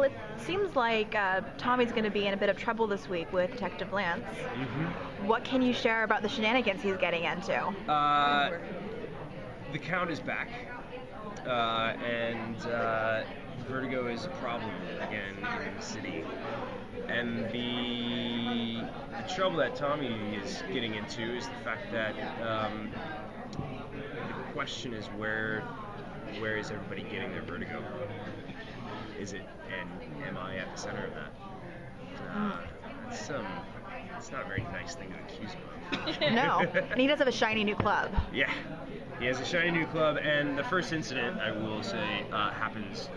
Well, it seems like Tommy's going to be in a bit of trouble this week with Detective Lance. What can you share about the shenanigans he's getting into? The Count is back, and vertigo is a problem again in the city. And the trouble that Tommy is getting into is the fact that the question is where is everybody getting their vertigo? Is it, and am I at the center of that? It's not a very nice thing to accuse him of. No, and he does have a shiny new club. Yeah, he has a shiny new club, and the first incident, I will say, happens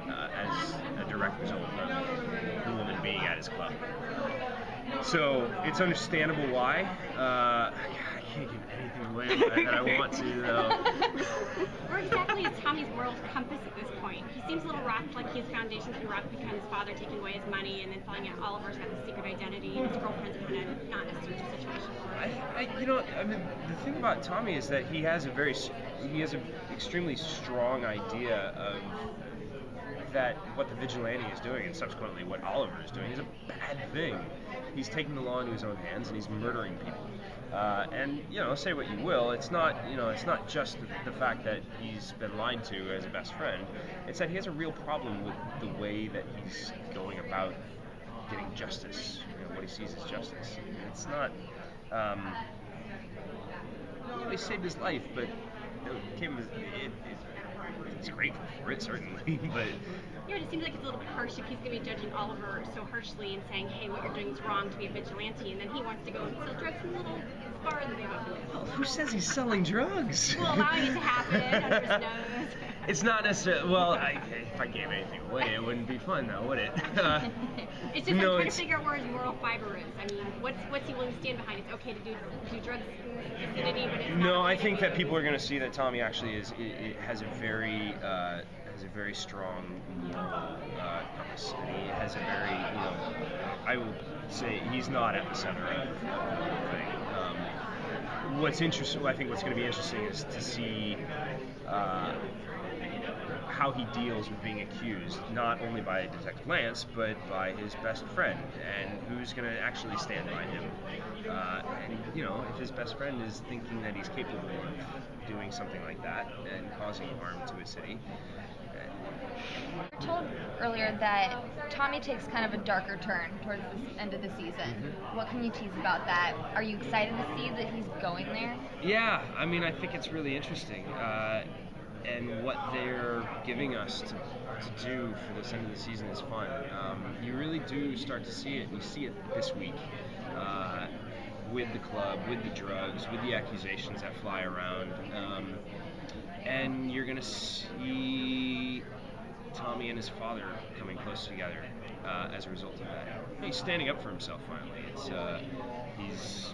as a direct result of the woman being at his club. So it's understandable why. I can't give anything away that I want to, though. Where exactly is Tommy's moral compass at this point? He seems a little rocked, like his foundation's been rocked because his father taking away his money and then finding out Oliver's got the secret identity and his girlfriend's kind of not in a search situation. I mean, the thing about Tommy is that he has an extremely strong idea of that what the vigilante is doing, and subsequently what Oliver is doing, is a bad thing. He's taking the law into his own hands, and he's murdering people. And say what you will, it's not just the fact that he's been lied to as a best friend. It's that he has a real problem with the way that he's going about getting justice, what he sees as justice. It's not. He saved his life, but it's grateful for it, certainly. But it just seems like it's a little bit harsh if he's going to be judging Oliver so harshly and saying, hey, what you're doing is wrong to be a vigilante, and then he wants to go and sell drugs in a little bar in the neighborhood. Well, who says he's selling drugs? Well, allowing it to happen under his nose. It's not necessarily, if I gave anything away, it wouldn't be fun, though, would it? It's just trying to figure out where his moral fiber is. I mean, what's he willing to stand behind? It's okay to do drugs in the vicinity, but it's not. No, I think that people are going to see that Tommy actually has a very strong moral compass. And he has a very, I will say he's not at the center of the whole thing. What's interesting, I think what's going to be interesting is to see how he deals with being accused, not only by Detective Lance, but by his best friend, and who's going to actually stand by him. And if his best friend is thinking that he's capable of doing something like that and causing harm to a city. We were told earlier that Tommy takes kind of a darker turn towards the end of the season. What can you tease about that? Are you excited to see that he's going there? Yeah, I mean, I think it's really interesting. And what they're giving us to do for this end of the season is fun. You really do start to see it, and you see it this week with the club, with the drugs, with the accusations that fly around. And you're going to see Tommy and his father coming close together as a result of that. He's standing up for himself finally. He's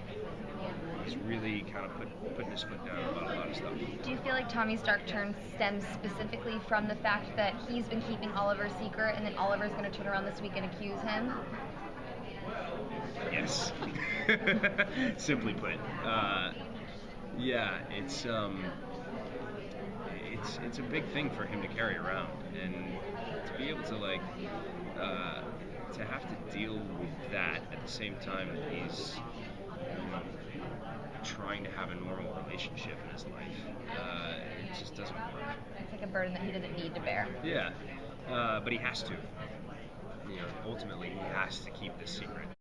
really kind of putting his foot down about a lot of stuff. Do you feel like Tommy's dark turn stems specifically from the fact that he's been keeping Oliver's secret, and then Oliver's going to turn around this week and accuse him? Yes. Simply put. Yeah, it's a big thing for him to carry around, and to be able to to have to deal with that at the same time that he's trying to have a normal relationship in his life. It just doesn't work. It's like a burden that he doesn't need to bear. Yeah, but he has to. Ultimately, he has to keep this secret.